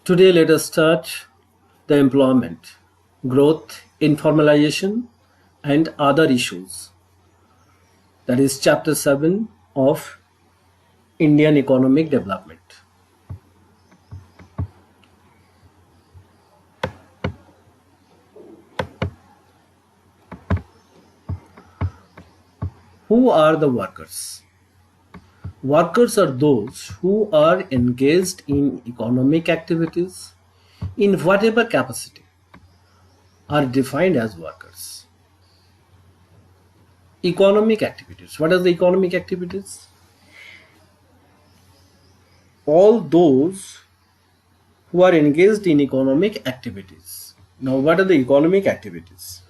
Today, let us start the employment, growth, informalization, and other issues. That is Chapter 7 of Indian Economic Development. Who are the workers? Workers are those who are engaged in economic activities in whatever capacity are defined as workers. Economic activities. What are the economic activities? All those who are engaged in economic activities. Now, what are the economic activities?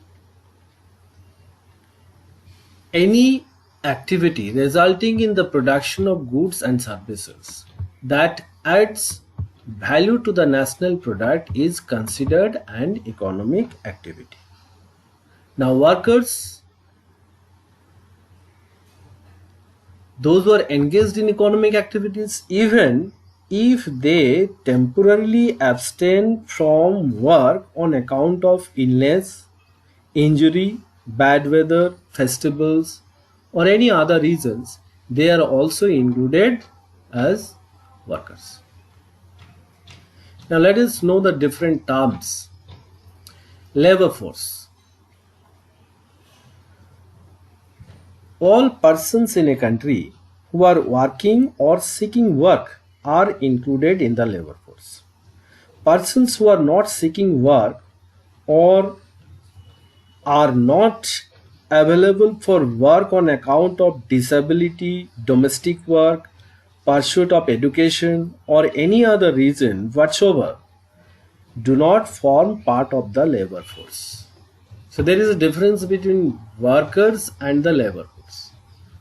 Any activity resulting in the production of goods and services that adds value to the national product is considered an economic activity. Now, workers, those who are engaged in economic activities, even if they temporarily abstain from work on account of illness, injury, bad weather, festivals, or any other reasons, they are also included as workers. Now let us know the different terms. Labor force. All persons in a country who are working or seeking work are included in the labor force. Persons who are not seeking work or are not available for work on account of disability, domestic work, pursuit of education, or any other reason whatsoever do not form part of the labor force. So there is a difference between workers and the labor force.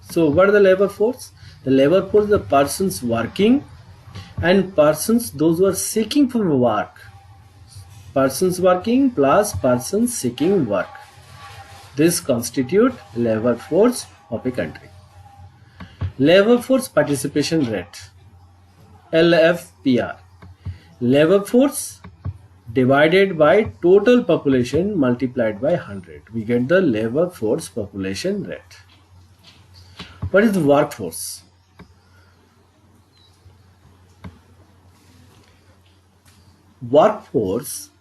So what are the labor force? The labor force is the persons working and persons those who are seeking for work. Persons working plus persons seeking work. This constitute labor force of a country. Labor force participation rate, LFPR. Labor force divided by total population multiplied by 100. We get the labor force population rate. What is the workforce? Workforce,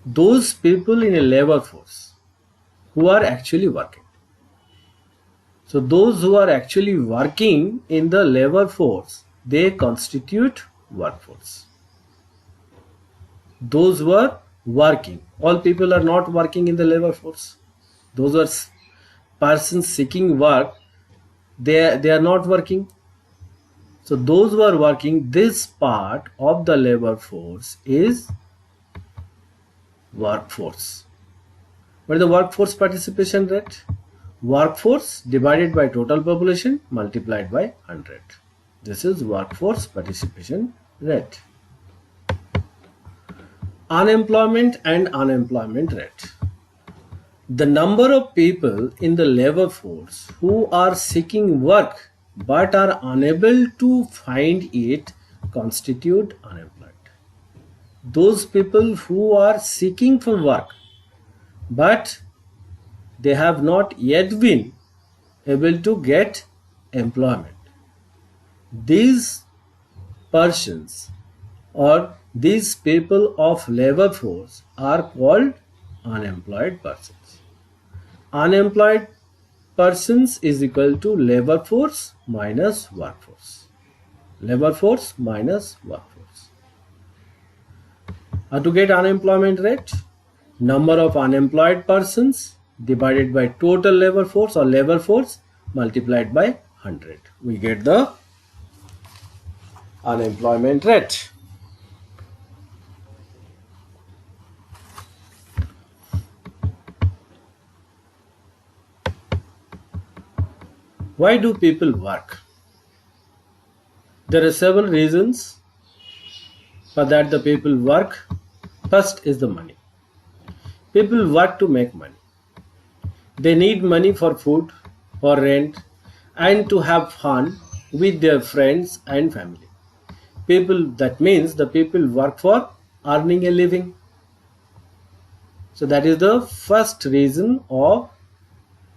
those people in a labor force who are actually working. So those who are actually working in the labor force, they constitute workforce. Those who are working, all people are not working in the labor force. Those are persons seeking work, they are not working. So those who are working, this part of the labor force is workforce. What is the workforce participation rate? Workforce divided by total population multiplied by 100. This is workforce participation rate. Unemployment and unemployment rate. The number of people in the labor force who are seeking work but are unable to find it constitute unemployed. Those people who are seeking for work but they have not yet been able to get employment. These persons or these people of labor force are called unemployed persons. Unemployed persons is equal to labor force minus workforce. Labor force minus workforce. How to get unemployment rate? Number of unemployed persons divided by total labor force or labor force multiplied by 100. We get the unemployment rate. Why do people work? There are several reasons for that the people work. First is the money. People work to make money. They need money for food, for rent, and to have fun with their friends and family. People, that means the people work for earning a living. So that is the first reason of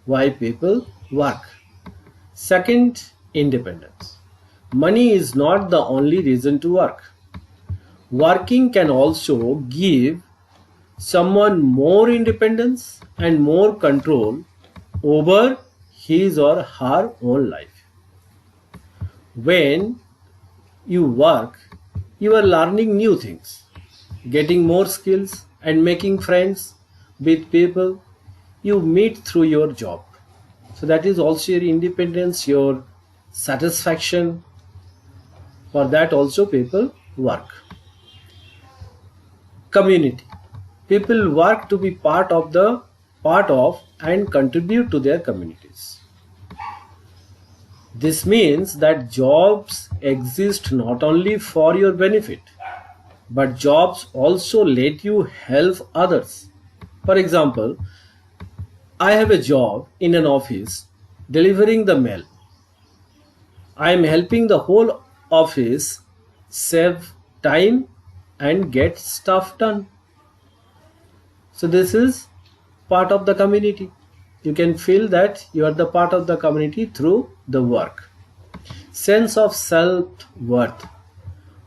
why people work. Second, independence. Money is not the only reason to work. Working can also give someone more independence and more control over his or her own life. When you work, you are learning new things, getting more skills, and making friends with people you meet through your job. So that is also your independence, your satisfaction. For that also people work. Community. People work to be part of and contribute to their communities. This means that jobs exist not only for your benefit, but jobs also let you help others. For example, I have a job in an office delivering the mail. I am helping the whole office save time and get stuff done. So this is part of the community. You can feel that you are the part of the community through the work. Sense of self-worth.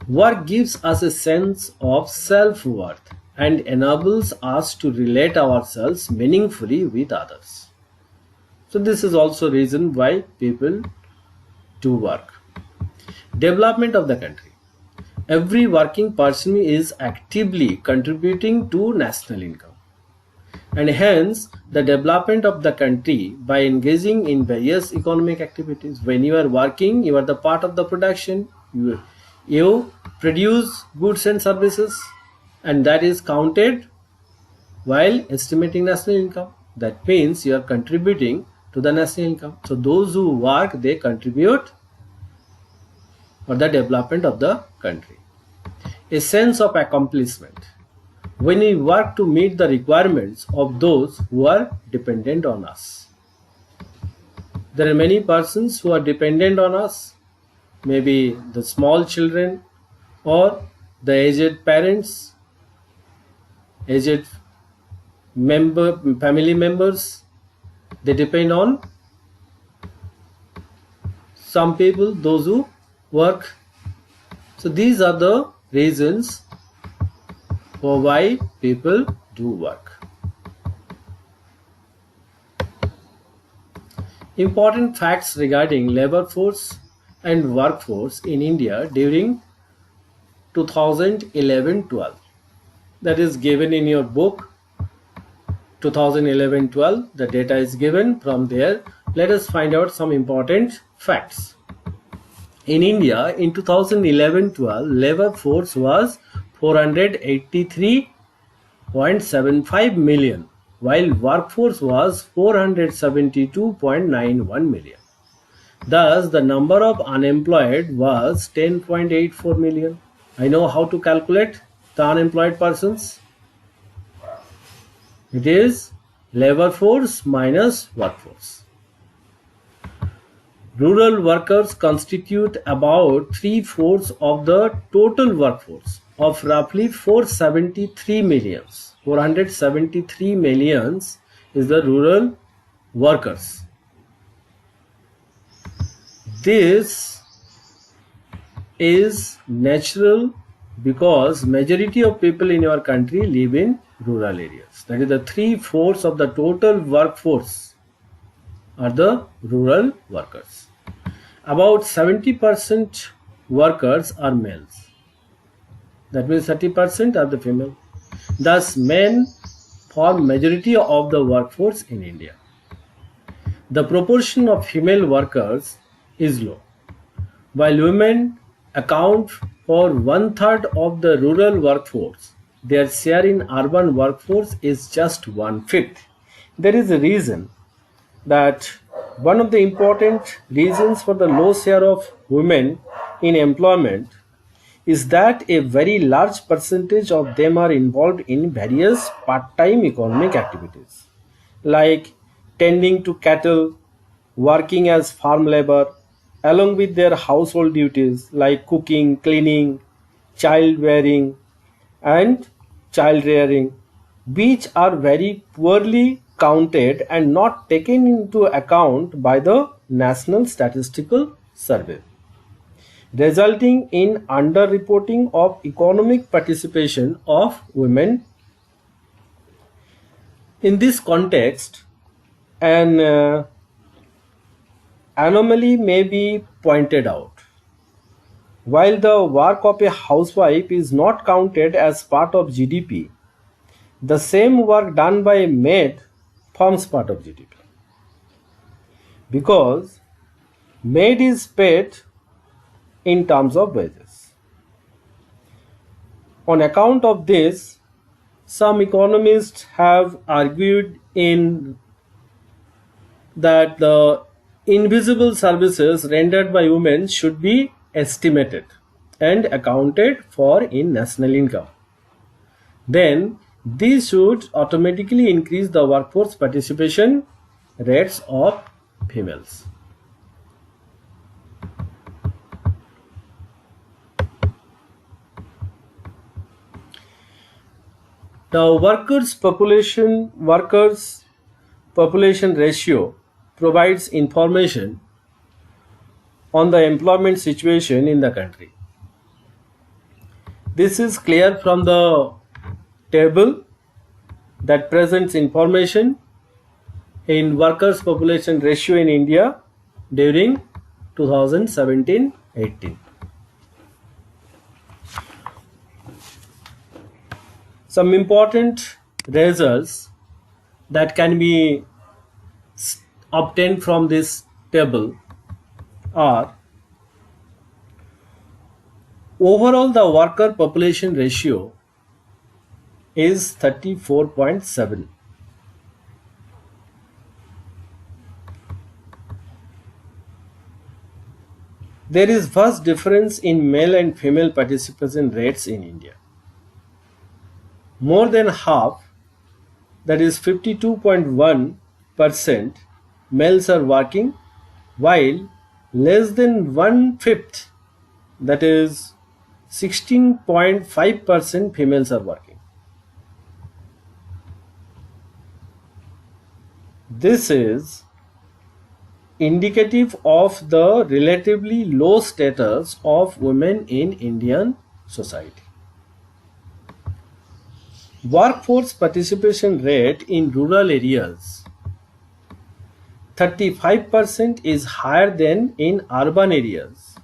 Work gives us a sense of self-worth and enables us to relate ourselves meaningfully with others. So this is also reason why people do work. Development of the country. Every working person is actively contributing to national income, and hence the development of the country by engaging in various economic activities. When you are working, you are the part of the production. You produce goods and services, and that is counted while estimating national income. That means you are contributing to the national income. So those who work, they contribute for the development of the country. A sense of accomplishment. When we work to meet the requirements of those who are dependent on us. There are many persons who are dependent on us, maybe the small children or the aged parents, aged family members. They depend on some people, those who work. So these are the reasons for why people do work. Important facts regarding labor force and workforce in India during 2011-12. That is given in your book 2011-12. The data is given from there. Let us find out some important facts. In India in 2011-12, labor force was 483.75 million, while workforce was 472.91 million. Thus, the number of unemployed was 10.84 million. I know how to calculate the unemployed persons. It is labor force minus workforce. Rural workers constitute about 3/4 of the total workforce of roughly 473 millions. 473 millions is the rural workers. This is natural because majority of people in your country live in rural areas. That is the 3/4 of the total workforce are the rural workers. About 70% workers are males. That means 30% are the female. Thus, men form majority of the workforce in India. The proportion of female workers is low. While women account for 1/3 of the rural workforce, their share in urban workforce is just 1/5. There is a reason that one of the important reasons for the low share of women in employment is that a very large percentage of them are involved in various part-time economic activities like tending to cattle, working as farm labor, along with their household duties like cooking, cleaning, child bearing, and child rearing, which are very poorly counted and not taken into account by the National Statistical Survey, resulting in underreporting of economic participation of women. In this context, an anomaly may be pointed out. While the work of a housewife is not counted as part of GDP, the same work done by a maid forms part of GDP, because maid is paid in terms of wages. On account of this, some economists have argued in that the invisible services rendered by women should be estimated and accounted for in national income. Then this should automatically increase the workforce participation rates of females. The workers population ratio provides information on the employment situation in the country. This is clear from the table that presents information in workers population ratio in India during 2017-18. Some important results that can be obtained from this table are: overall the worker population ratio is 34.7. There is vast difference in male and female participation rates in India. More than half, that is 52.1%, males are working, while less than one-fifth, that is 16.5%, females are working. This is indicative of the relatively low status of women in Indian society. Workforce participation rate in rural areas, 35% is higher than in urban areas,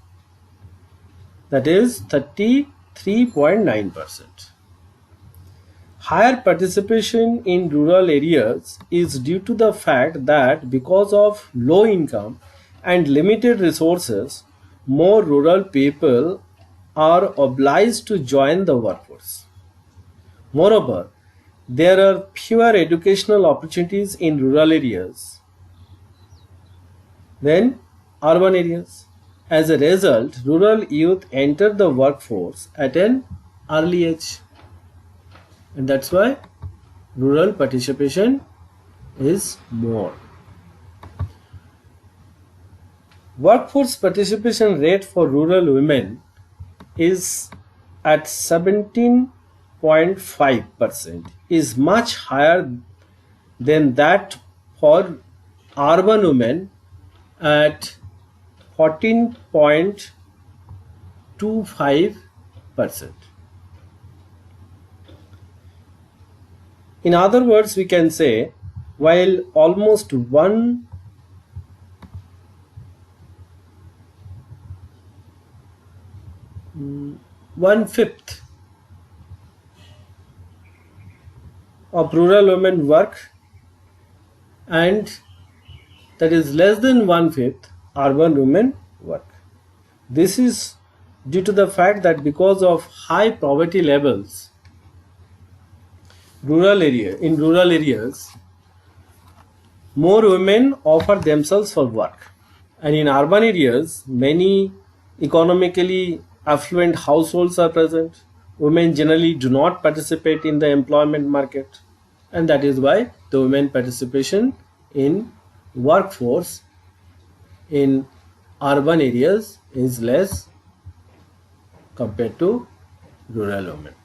that is 33.9%. Higher participation in rural areas is due to the fact that because of low income and limited resources, more rural people are obliged to join the workforce. Moreover, there are fewer educational opportunities in rural areas than urban areas. As a result, rural youth enter the workforce at an early age, and that's why rural participation is more. Workforce participation rate for rural women is at 17.5%, is much higher than that for urban women at 14.25%. In other words, we can say, while almost one-fifth of rural women work, and that is less than one-fifth urban women work. This is due to the fact that because of high poverty levels in rural areas, more women offer themselves for work, and in urban areas many economically affluent households are present. Women generally do not participate in the employment market, and that is why the women participation in workforce in urban areas is less compared to rural women.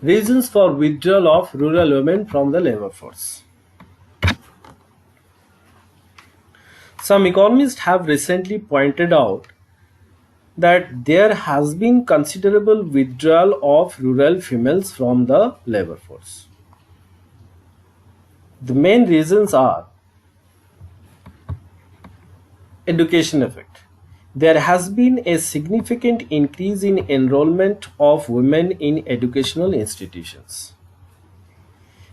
Reasons for withdrawal of rural women from the labor force. Some economists have recently pointed out that there has been considerable withdrawal of rural females from the labor force. The main reasons are education effect. There has been a significant increase in enrollment of women in educational institutions.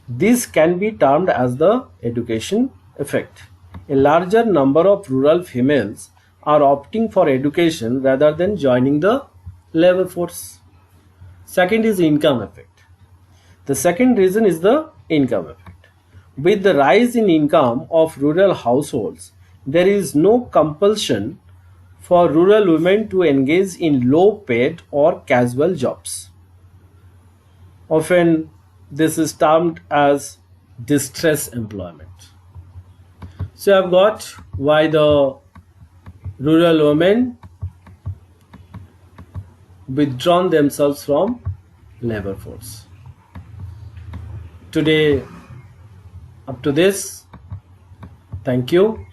This can be termed as the education effect. A larger number of rural females are opting for education rather than joining the labor force. Second is income effect. The second reason is the income effect. With the rise in income of rural households, there is no compulsion for rural women to engage in low paid or casual jobs. Often, this is termed as distress employment. So, I've got why the rural women withdrawn themselves from labor force. Today, up to this, thank you.